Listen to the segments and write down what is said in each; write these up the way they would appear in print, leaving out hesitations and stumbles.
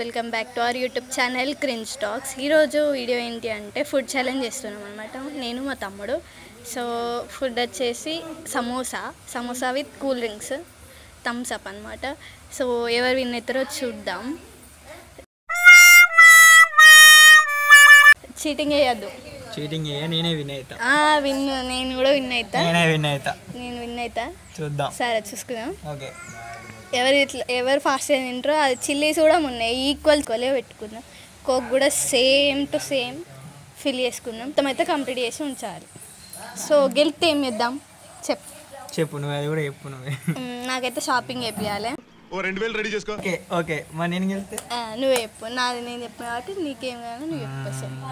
Welcome back to our YouTube channel cringe talks. ఈరోజు video ఏంటి అంటే ఫుడ్ ఛాలెంజ్ చేస్తున్నాం అనమాట, నేను మా తమ్ముడు. సో ఫుడ్ వచ్చేసి samosa with cool drinks, Thums Up అనమాట. సో ఎవరు విన్ అవుతారో చూద్దాం. చీటింగ్ వేయద్దు. చీటింగ్ నేనే విన్ అవుతా. నేను కూడా విన్ అవుతా. చూద్దాం. సరే చూసుకుందాం. ఓకే, ఎవరు ఫాస్ట్ తింటారో అది. చిల్లీస్ కూడా ఉన్నాయి, ఈక్వల్ పెట్టుకుందాం. కోక్ కూడా సేమ్ టు సేమ్ ఫిల్ చేసుకుందాం. మొత్తం అయితే కంప్లీట్ చేసి ఉంచాలి. సో గెలిస్తే ఏం చేద్దాం చెప్పు నువ్వు. అది కూడా చెప్పు నువ్వే. నాకైతే షాపింగ్ చేయాలి. 2000 రెడీ చేసుకో. ఓకే మరి నేను గెలిస్తే నువ్వే చెప్పు. నాది నేను చెప్పిన కాబట్టి నీకేం కావాలో నువ్వు చెప్పు.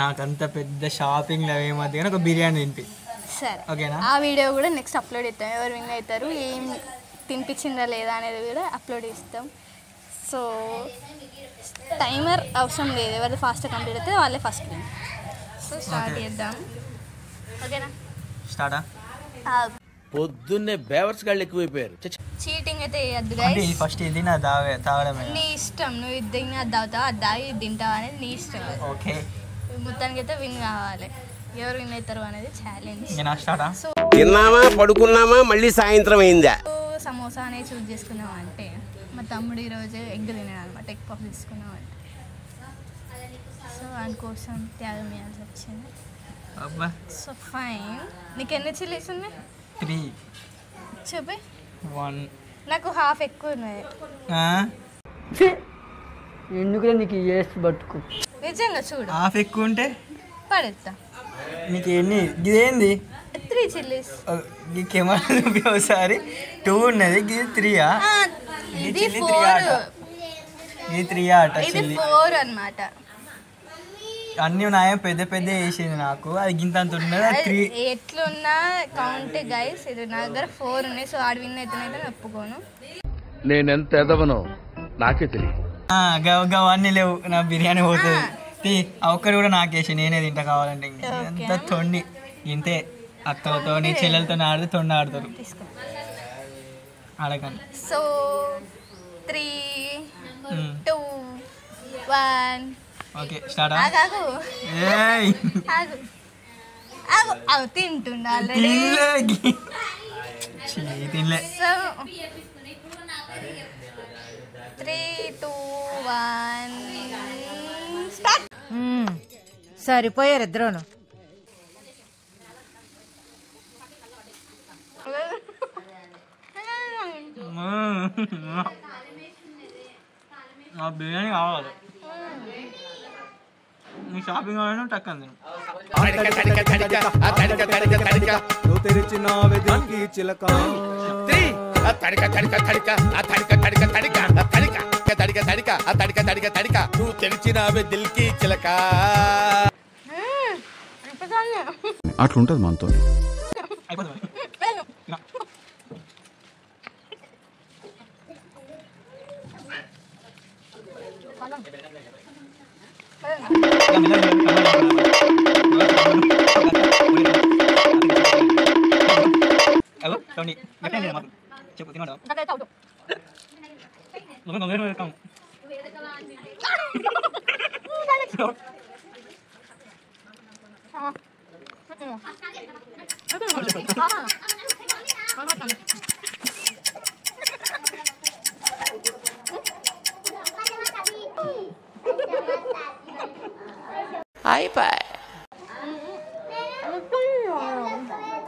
నాకంత పెద్ద షాపింగ్ అవి ఏమద్దు కానీ ఒక బిర్యానీ తింపి. సరే ఓకేనా? ఆ వీడియో కూడా నెక్స్ట్ అప్లోడ్ చేస్తాం. ఎవరు విన్ అవుతారు, ఏం తినిపించిందా లేదా అనేది కూడా అప్లోడ్ చేస్తాం. సో టైమర్ అవసరం లేదు, ఎవరిది ఫాస్ట్గా కంప్లీట్ అయితే వాళ్ళే ఫస్ట్ విన్. సో స్టార్ట్ చేద్దాం. ఓకేనా? స్టార్టా? పొద్దున్నే బేవర్స్ గాళ్ళు ఎక్కువైపోయారు. చీటింగ్ అయితే వేయద్దు గైస్. ఫస్ట్ ఇది నా తాగడమే. నీ ఇష్టం, నువ్వు ఇది అది తాగుతావు, అది తాగి ఇది తింటావు అనేది నీ ఇష్టం. ఓకే, మొత్తానికి అయితే విన్ కావాలి. ఎవరు విన్ అవుతారు అనేది ఛాలెంజ్. సో తిన్నామా పడుకున్నామా మళ్ళీ సాయంత్రం అయిందా. సమోసా అనేది చూస్ చేసుకున్నాం అంటే మా తమ్ముడు ఈరోజు ఎగ్ తినాడు అనమాట. ఎగ్ పఫ్ తీసుకున్నాం అంటే సో దానికోసం త్యాగం చేయాల్సి వచ్చింది. So fine. నీకు ఎన్ని చిల్లీస్ ఉన్నాయి? 3 చూపి. 1. నాకు హాఫ్ ఎక్కువ ఉన్నాయి. ఎందుకు నీకు వేస్ట్ పట్టుకు. నిజంగా చూడు, హాఫ్ ఎక్కువ ఉంటే పడేస్తా. నీకు ఎన్ని? ఇదేంది? 3 చిల్లీస్. ఈ కెమెరా ఒకసారి 2 ఉన్నది, ఇది 3. ఇది 4. ఇది 3 ఆట. ఇది 4 అన్నమాట. అన్ని ఉన్నాయో పెద్ద పెద్ద వేసింది నాకు. అది గింత అంత ఉన్నది. 3 ఎట్లున్నా కౌంట్ గైస్. ఇది నా దగ్గర 4 ఉన్నాయి. సో ఆడు విన్ అయితే ఒప్పుకోను. నేనెంత ఎదవనో నాకే తెలియదు. అవన్నీ లేవు. నా బిర్యానీ పోతుంది. ఒక్కరు కూడా నాకేసి నేనే తింటా కావాలంటే. ఎంత తొండి ఇంతే. అక్కలతో నీ చెల్లెలతో ఆడితే తొండి ఆడతారు. అడగండి. సో 3, 2, 1. Okay start. తింటుండ ఆల్రెడీ. తినలే. So 3, 2, 1 start. సరిపోయారు ఇద్దరును. నా బిర్యానీ కావాలి. నీ షాపింగ్ కావాలని టక్కంది. నువ్వు తెరిచిన వెదకి చిలక నువ్వు తెరిచిన వెదకి చిలక. అట్లుంటది మనతో. చెప్పు తినడా?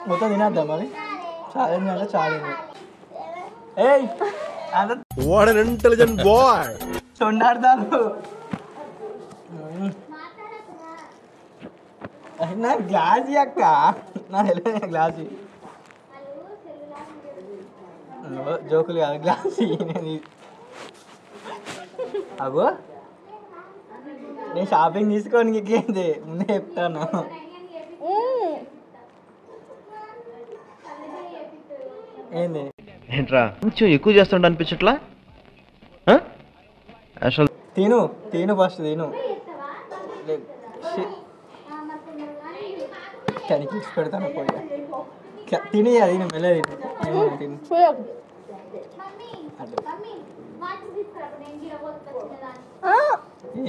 మొత్తం తినేద్దా మరి? ఛాలెంజ్ అంటే challenge. What an intelligent boy. తొండాడతాను. నా గ్లాస్ అక్క, నా తెలియదు గ్లాస్. జోకులు కాదు, గ్లాస్. అగో నేను షాపింగ్ తీసుకోని ఇంకేంది ముందే చెప్తాను. ఏంది ఏంట్రా కొంచెం ఎక్కువ చేస్తుండ అనిపించట్లా? అసలు తిను ఫస్ట్ తిను. తీసి పెడతాను పోయి. తిని అది మెల్ల తిను.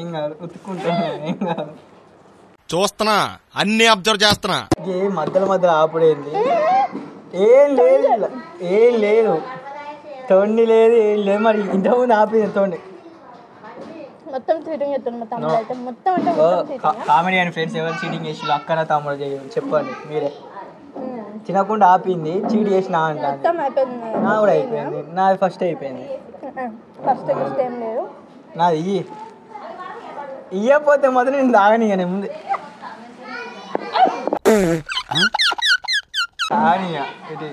ఏం కాదు ఉతుక్కుంటాను ఏం కాదు. చూస్తున్నా అన్ని అబ్జర్వ్ చేస్తున్నా. ఏం మధ్యలో ఆపుడేంది? ఏం లేదు ఇలా. ఏం లేదు తోండి లేదు ఏం లేదు. మరి ఇంతకుముందు ఆపింది తోండి. మొత్తం చీటింగ్ చేస్తాను మా తమ్ముడు అయితే మొత్తం అంటే కామెడీ అని ఫ్రెండ్స్ ఎవరు చీటింగ్ చేసి అక్కన తమ్ముడు చేయాలి చెప్పండి మీరే. తినకుండా ఆపింది చీట్ చేసిన అంటాను. మొత్తం అయిపోయింది. నా కూడా అయిపోయింది. నాది ఫస్ట్ అయిపోయింది. ఫస్ట్ ఏం లేదు. నాది ఇయ్యకపోతే మాత్రం నేను తాగనిగానే ముందు తాగనియా ఇది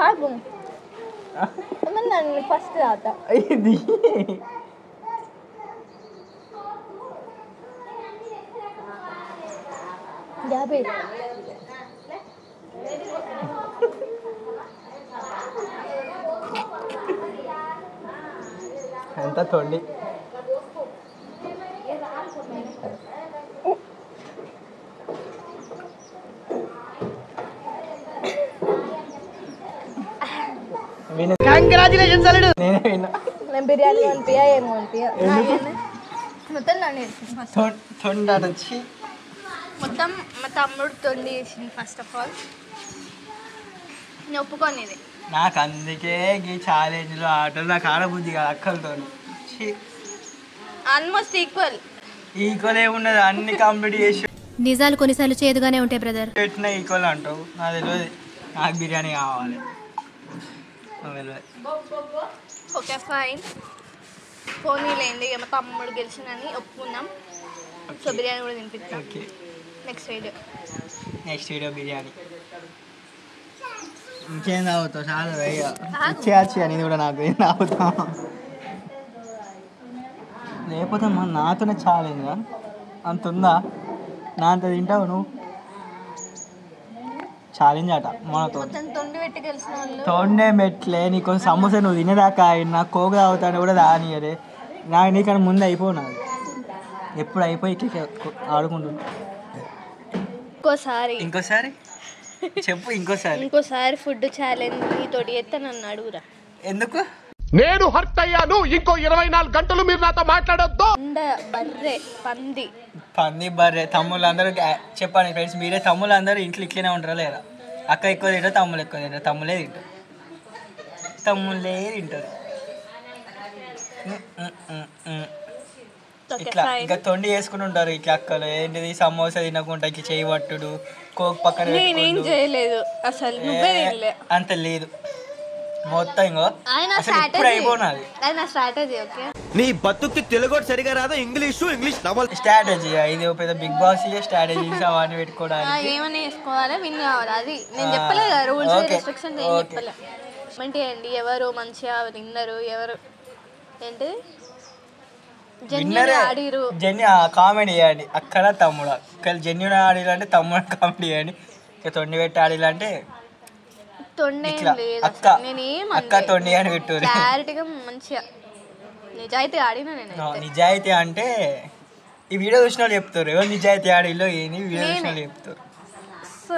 ఆగు ఫస్ట్ తాత ఇది యాభై ఎంత తొండి కంగ్రాచులేషన్స్ అల్లుడు. నేనే విన్నా. నేను బిర్యానీ అనిపించా ఏమో అనిపించా మొత్తం నన్ను తొండొచ్చి మొత్తం మా తమ్ముడు తొండి చేసింది. ఫస్ట్ ఆఫ్ ఆల్ నేను ఒప్పుకోని ఇది నాకు అందుకే ఈ ఛాలెంజ్లో ఆటలు నాకు ఆడబుద్ధి కాదు అక్కలతో. ఆల్మోస్ట్ ఈక్వల్ ఏమున్నది అన్ని కంప్లీట్ చేసి నిజాలు కొన్నిసార్లు చేదుగానే ఉంటాయి బ్రదర్. పెట్టిన ఈక్వల్ అంటావు. నాకు తెలియదు. నాకు బిర్యానీ కావాలి. ఓకే ఫైన్ పోనీలేండి మా తమ్ముడు గెలిచినని ఒప్పుకుందాం. సో బిర్యానీ కూడా తినిపిస్తాం. Okay next video biryani. ఇంకేం తాగుతావు? చాలా ఇచ్చేయచ్చు అనేది కూడా నాకు ఏం తాగుతా. లేకపోతే మన నాతోనే ఛాలెంజ్ అంత ఉందా? నా అంత తింటావు నువ్వు? ఛాలెంజ్ అట మనతో. తొండి పెట్టి గెలిచిన వాళ్ళు తోండే మెట్లే నీకు సమోసా నువ్వు తినేదాకా నాకు కోక తాగుతాను కూడా దానియరే. నాకు నీకన్నా ముందు అయిపోవు. నాది ఎప్పుడు అయిపోయి ఇట్లా ఆడుకుంటున్నా. ఇంకోసారి చెప్పు. ఇంకోసారి ఫుడ్ ఛాలెంజ్ నీతోటి ఎత్తే నన్ను అడుగురా. ఎందుకు? నేను హర్ట్ అయ్యాను. ఇంకో 24 గంటలు మీరు నాతో మాట్లాడొద్దు. బర్రె పంది బర్రె తమ్ముళ్ళు అందరూ చెప్పండి ఫ్రెండ్స్. మీరే తమ్ముళ్ళు అందరూ ఇంట్లో ఇట్లనే ఉంటారా లేదా? అక్క ఎక్కువ తింటారు, తమ్ముళ్ళు ఎక్కువ తింటారు. తమ్ముళ్ళే తింటారు. ఇట్లా ఇంకా తొండి వేసుకుని ఉంటారు ఇట్లా అక్కలు. ఏంటిది సమోసా తినకుండా ఇట్లా చేయి పట్టుడు, కోక్ పక్కన చేయలేదు అసలు. అంత లేదు మొత్తం. ఇంకో ఇప్పుడు అయిపోయినది స్ట్రాటజీ. ఓకే నీ బతుక్కి తెలుగు సరిగా రాదు. English novel strategy. ఇది పెద్ద బిగ్ బాస్ స్ట్రాటజీస్ అవన్నీ పెట్టుకోవడానికి ఏమన్నా వేసుకోవాలి. విన్ కావాలి. అది నేను చెప్పలేదు కదా రూల్స్ రెస్ట్రిక్షన్స్ ఏం చెప్పలే. ఏంటి ఎవరు మంచిగా విన్నరు ఎవరు ఏంటి కామెడీ చేయండి అక్కడ తమ్ముడు. జెన్యున్ ఆడిలు అంటే తమ్ముడు కామెడీ చేయండి. ఇక తొండి పెట్టి ఆడిలు అంటే అక్క తొండి అని పెట్టు. క్లారిటీగా మంచిగా నిజాయితీ ఆడినా నేను. నిజాయితీ అంటే ఈ వీడియో చూసిన వాళ్ళు చెప్తారు ఎవరు నిజాయితీ ఆడిలో ఏంది. వీడియో చూసిన వాళ్ళు చెప్తారు. సో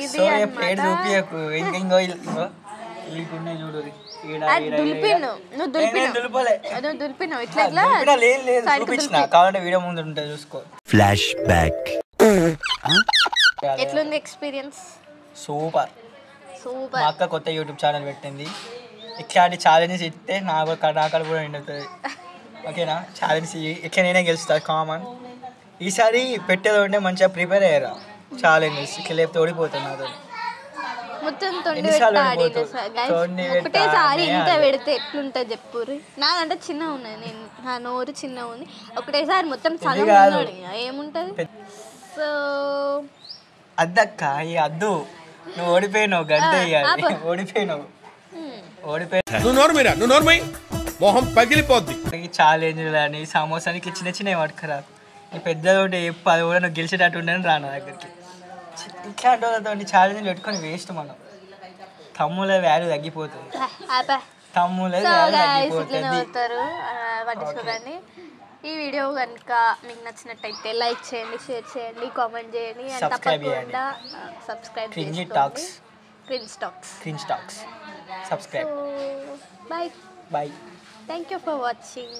ఇది ప్లేట్ చూపియకు. ఇంకో చూడు కావాలంటే వీడియో ముందు ఉంటుంది చూసుకో. Flash back. ఎట్లుంది ఎక్స్పీరియన్స్? సూపర్. మా అక్క కొత్త యూట్యూబ్ ఛానల్ పెట్టింది. ఇట్లాంటి ఛాలెంజెస్ ఇస్తే నాకు కర్ణాకలు కూడా నిండుతుంది. ఓకేనా? ఛాలెంజ్ ఇట్లా నేనే గెలుస్తాను కామన్. ఈసారి పెట్టేది ఉంటే మంచిగా ప్రిపేర్ అయ్యారా ఛాలెంజెస్. ఇట్లా లేకపోతే ఓడిపోతాను నాతో. మొత్తం ఒకటేసారి ఇంత పెడితే ఎట్లుంటుంది చెప్పుర్రి. నాకంటే చిన్నగా ఉన్నాయి. నేను నా నోరు చిన్నగా ఉంది. ఒకటేసారి మొత్తం సగం ఏముంటుంది. సో అద్దక్క ఈ అద్దు నువ్వు ఓడిపోయినావు. గంట ఓడిపోయినావు. మొహం పగిలిపోద్ది. ఛాలెంజ్లు అని సమోసానికి చిన్న చిన్నవి పట్టుకురా. నీ పెద్దది ఉంటే చెప్పు. అది కూడా నువ్వు గెలిచేటట్టు ఉండని రా నా దగ్గరికి. ఇట్లాంటి వాళ్ళతో ఛాలెంజ్ పెట్టుకొని వేస్ట్. మనం తమ్ముల వాల్యూ తగ్గిపోతుంది. పట్టించుకోకండి. ఈ వీడియో కనుక మీకు నచ్చినట్టయితే లైక్ చేయండి, షేర్ చేయండి, కామెంట్ చేయండి. తప్పకుండా subscribe cringe talks. Subscribe. Bye. Bye. Thank you for watching.